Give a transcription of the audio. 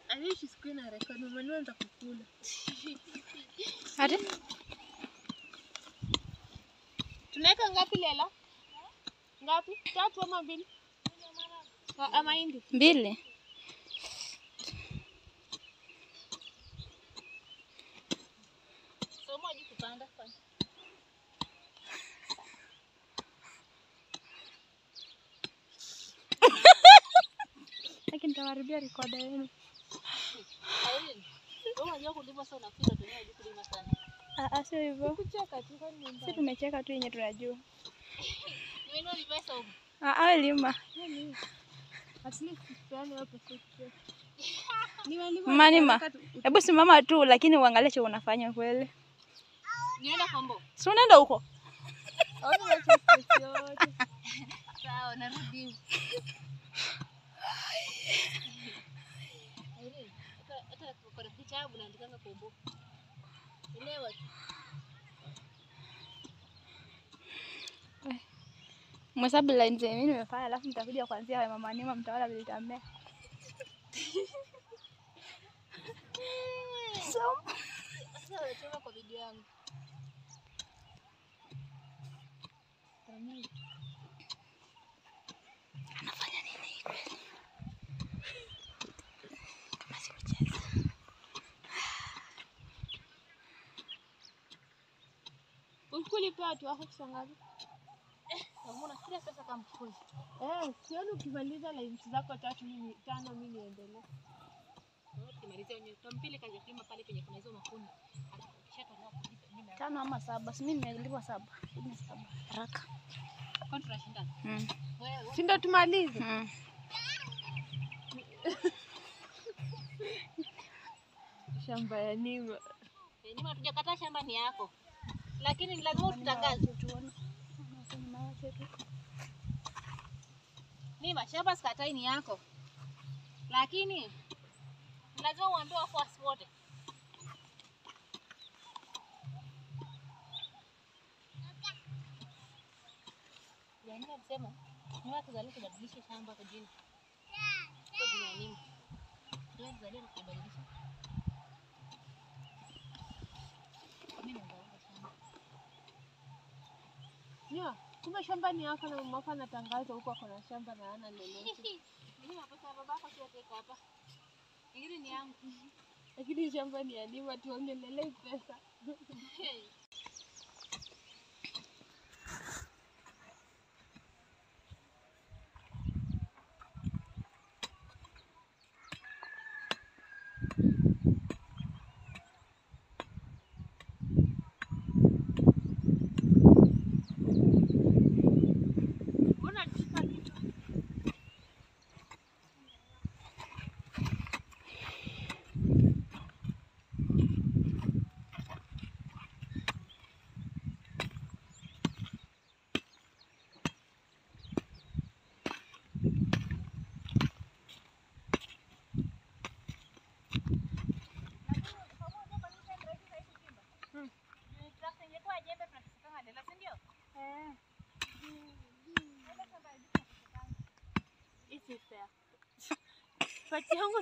Alishi siku na record mwanao nitakukula. Ati? Tunaweka ngapi lela? Ngapi? 3 ama 2? Ama hindi? 2. So moja kupanda kwa. Lakini nitawaribia recorder yenu. Wewe unajua kulima sana unafika dunia unajua kulima sana. Sio hivyo. Kucheka tu kwani nyumbani. Sisi tumecheka tu yenye tunajua. Wewe ndio ulipesa huko. Awe lima. At least tuone hapo kitu. Manima. Hebu simama tu lakini uangalie cha unafanya kweli. Nienda Kombo. Si unaenda huko? Hauna machozi yote. Sawa, narudi. Hata kwa picha yangu naandika Kombo. Elewa tu. Mhesabu line zenu mimi nimefanya alafu mtakuja kuanzia wewe mama Nima mtaona vile itamea. Sasa unachoma kwa video yangu. Anafanya nini kweli? Kama si kucheza. Ulipa tu hapo kusangaza. Unaona kila pesa kama mfukoni. Sioni ukimaliza line zako 3 mimi 5 mimi niendelee. Ukimaliza wenyewe kampili kaja kulima pale penye kuna hizo makundi. Akishatolewa kulipa mimi 5 ama 7. Si mimi nimelipwa 7. Ni 7. Haraka. Kwa tunashinda. Wewe. Si ndio tumalize? Shamba ya Nima. Nima tujakata shamba ni yako. Lakini lazima utangaze tuone. Nima shamba sikatai ni yako. Lakini lazima uambie wafuasi wote. Yaani nasema ni watu zalio kubadilisha shamba kwa jina. Kwa jina ya Nima. Ndio zalio kubadilisha. Yeah, kumbe shamba ni yako na mama anatangaza huko kuna shamba na hana lolote. Mimi napata babako sio teka hapa. Ingine ni yangu. Lakini shamba ni ya Nima tuongelee pesa. Pati yangu